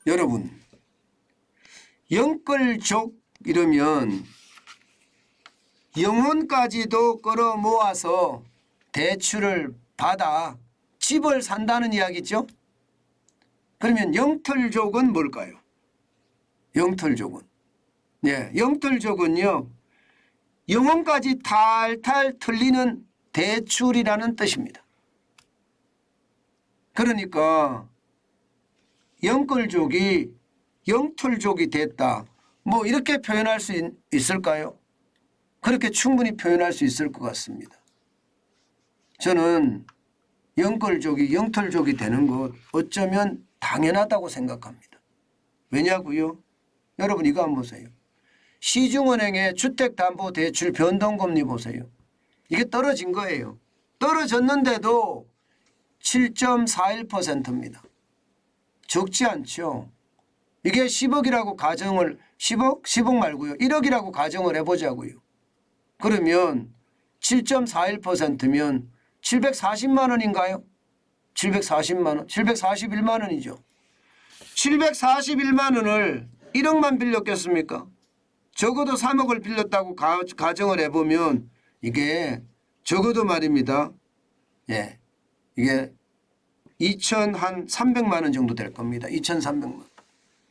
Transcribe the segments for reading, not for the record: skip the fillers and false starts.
여러분, 영끌족 이러면 영혼까지도 끌어모아서 대출을 받아 집을 산다는 이야기죠. 그러면 영털족은 뭘까요? 영털족은, 영털족은요, 영혼까지 탈탈 털리는 대출이라는 뜻입니다. 그러니까 영끌족이 영털족이 됐다, 뭐 이렇게 표현할 수 있을까요? 그렇게 충분히 표현할 수 있을 것 같습니다. 저는 영끌족이 영털족이 되는 것 어쩌면 당연하다고 생각합니다. 왜냐고요? 여러분 이거 한번 보세요. 시중은행의 주택담보대출 변동금리 보세요. 이게 떨어진 거예요. 떨어졌는데도 7.41%입니다. 적지 않죠. 이게 10억이라고 가정을 10억 말고요. 1억이라고 가정을 해보자고요. 그러면 7.41%면 740만 원인가요? 740만 원, 741만 원이죠. 741만 원을 1억만 빌렸겠습니까? 적어도 3억을 빌렸다고 가정을 해보면 이게 적어도 말입니다. 이게 2,300만 원 정도 될 겁니다. 2,300만 원.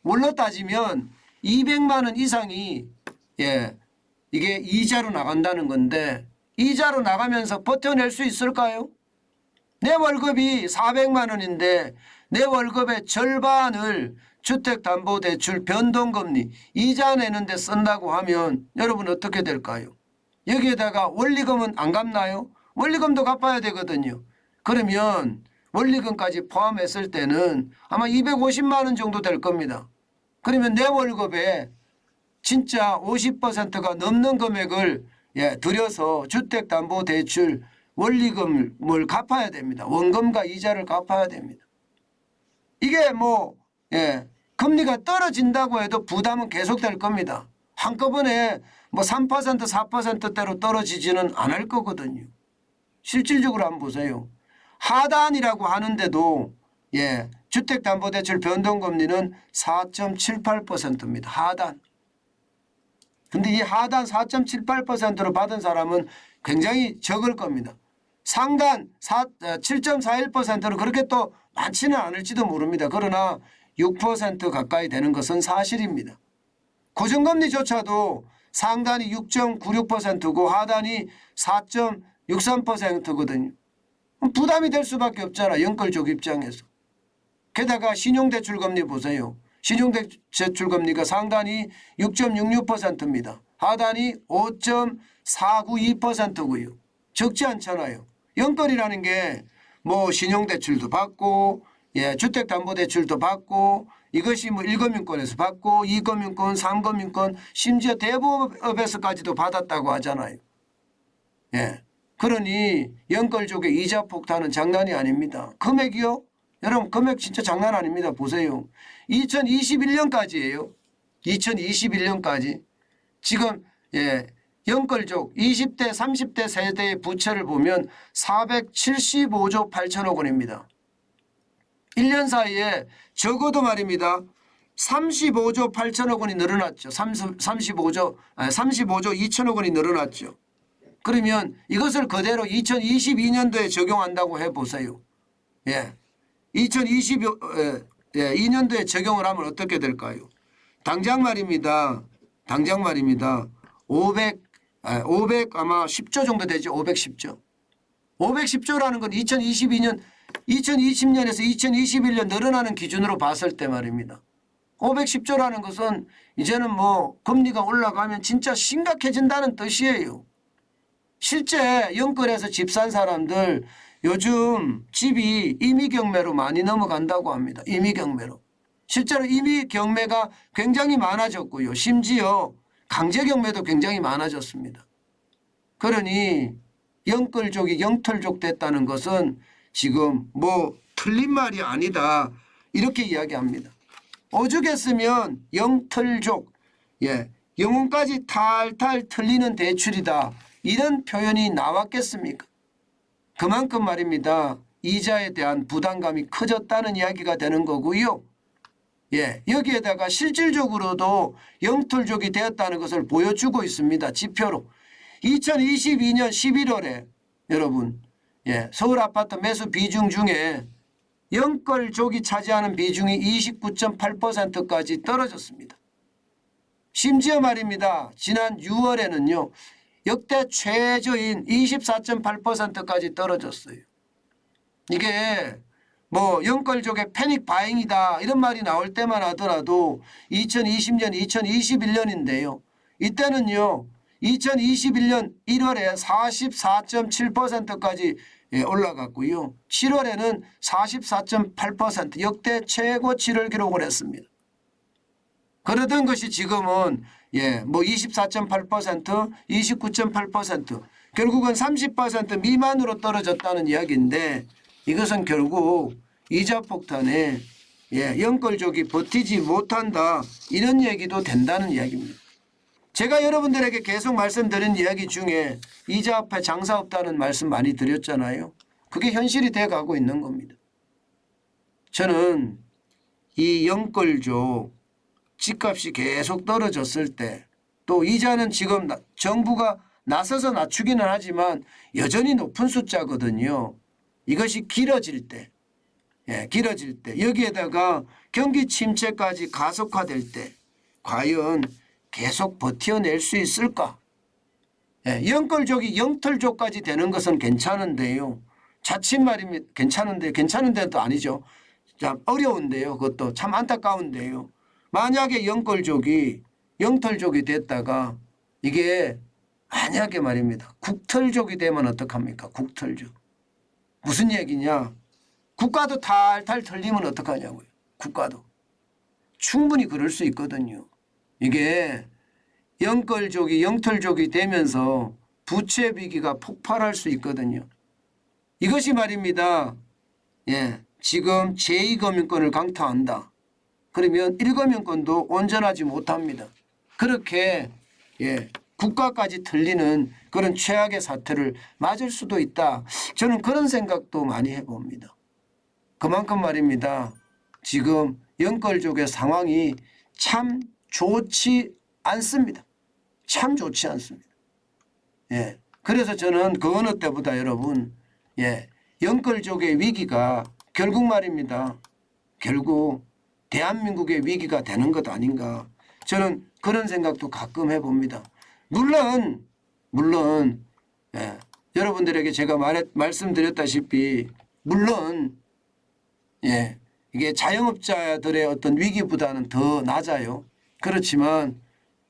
원로 따지면 200만 원 이상이 이게 이자로 나간다는 건데 이자로 나가면서 버텨낼 수 있을까요? 내 월급이 400만 원인데 내 월급의 절반을 주택담보대출 변동금리 이자 내는데 쓴다고 하면 여러분 어떻게 될까요? 여기에다가 원리금은 안 갚나요? 원리금도 갚아야 되거든요. 그러면 원리금까지 포함했을 때는 아마 250만 원 정도 될 겁니다. 그러면 내 월급에 진짜 50%가 넘는 금액을 들여서 주택담보대출 원리금을 갚아야 됩니다. 원금과 이자를 갚아야 됩니다. 이게 금리가 떨어진다고 해도 부담은 계속될 겁니다. 한꺼번에 3% 4%대로 떨어지지는 않을 거거든요. 실질적으로 한번 보세요. 하단이라고 하는데도 주택담보대출 변동금리는 4.78%입니다. 하단. 근데 이 하단 4.78%로 받은 사람은 굉장히 적을 겁니다. 상단 7.41%로 그렇게 또 많지는 않을지도 모릅니다. 그러나 6% 가까이 되는 것은 사실입니다. 고정금리조차도 상단이 6.96%고 하단이 4.63%거든요. 부담이 될 수밖에 없잖아. 영끌족 입장에서. 게다가 신용대출금리 보세요. 신용대출금리가 상단이 6.66%입니다. 하단이 5.492%고요. 적지 않잖아요. 영끌이라는 게 신용대출도 받고 주택담보대출도 받고 이것이 1금융권에서 받고 2금융권 3금융권 심지어 대부업에서까지도 받았다고 하잖아요. 그러니 영끌족의 이자 폭탄은 장난이 아닙니다. 금액이요? 여러분 금액 진짜 장난 아닙니다. 보세요. 2021년까지예요. 2021년까지. 지금 영끌족 20대 30대 세대의 부채를 보면 475조 8천억 원입니다. 1년 사이에 적어도 말입니다. 35조 8천억 원이 늘어났죠. 35조 2천억 원이 늘어났죠. 그러면 이것을 그대로 2022년도에 적용한다고 해보세요. 2022년도에 적용을 하면 어떻게 될까요? 당장 말입니다. 500 아마 10조 정도 되죠. 510조. 510조라는 건 2020년에서 2021년 늘어나는 기준으로 봤을 때 말입니다. 510조라는 것은 이제는 금리가 올라가면 진짜 심각해진다는 뜻이에요. 실제 영끌에서 집 산 사람들 요즘 집이 임의경매로 많이 넘어간다고 합니다. 임의경매로. 실제로 임의경매가 굉장히 많아졌고요. 심지어 강제경매도 굉장히 많아졌습니다. 그러니 영끌족이 영털족 됐다는 것은 지금 틀린 말이 아니다 이렇게 이야기합니다. 오죽했으면 영털족 영혼까지 탈탈 털리는 대출이다 이런 표현이 나왔겠습니까? 그만큼 말입니다. 이자에 대한 부담감이 커졌다는 이야기가 되는 거고요. 예, 여기에다가 실질적으로도 영털족이 되었다는 것을 보여주고 있습니다. 지표로. 2022년 11월에 여러분, 예, 서울 아파트 매수 비중 중에 영끌족이 차지하는 비중이 29.8%까지 떨어졌습니다. 심지어 말입니다. 지난 6월에는요. 역대 최저인 24.8%까지 떨어졌어요. 이게 뭐 영끌족의 패닉 바잉이다 이런 말이 나올 때만 하더라도 2020년, 2021년인데요. 이때는요. 2021년 1월에 44.7%까지 올라갔고요. 7월에는 44.8% 역대 최고치를 기록을 했습니다. 그러던 것이 지금은 뭐 24.8%, 29.8% 결국은 30% 미만으로 떨어졌다는 이야기인데 이것은 결국 이자 폭탄에 영끌족이 버티지 못한다 이런 얘기도 된다는 이야기입니다. 제가 여러분들에게 계속 말씀드린 이야기 중에 이자 앞에 장사 없다는 말씀 많이 드렸잖아요. 그게 현실이 돼가고 있는 겁니다. 저는 이 영끌족 집값이 계속 떨어졌을 때 또 이자는 지금 정부가 나서서 낮추기는 하지만 여전히 높은 숫자거든요. 이것이 길어질 때 길어질 때 여기에다가 경기 침체까지 가속화될 때 과연 계속 버텨낼 수 있을까? 영끌족이 영털족까지 되는 것은 괜찮은데요. 자칫 말입니다. 괜찮은데도 아니죠. 참 어려운데요. 그것도 참 안타까운데요. 만약에 영끌족이 영털족이 됐다가 이게 만약에 말입니다. 국털족이 되면 어떡합니까? 국털족. 무슨 얘기냐? 국가도 탈탈 털리면 어떡하냐고요. 국가도. 충분히 그럴 수 있거든요. 이게 영끌족이 영털족이 되면서 부채 비기가 폭발할 수 있거든요. 이것이 말입니다. 지금 제2금융권을 강타한다. 그러면 1금융권도 온전하지 못합니다. 그렇게 국가까지 틀리는 그런 최악의 사태를 맞을 수도 있다. 저는 그런 생각도 많이 해봅니다. 그만큼 말입니다. 지금 영끌족의 상황이 참 좋지 않습니다. 참 좋지 않습니다. 그래서 저는 그 어느 때보다 여러분 영끌족의 위기가 결국 말입니다. 결국 대한민국의 위기가 되는 것 아닌가. 저는 그런 생각도 가끔 해봅니다. 물론 여러분들에게 제가 말씀드렸다시피 물론 이게 자영업자들의 어떤 위기보다는 더 낮아요. 그렇지만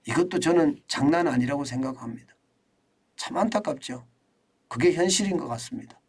이것도 저는 장난 아니라고 생각합니다. 참 안타깝죠. 그게 현실인 것 같습니다.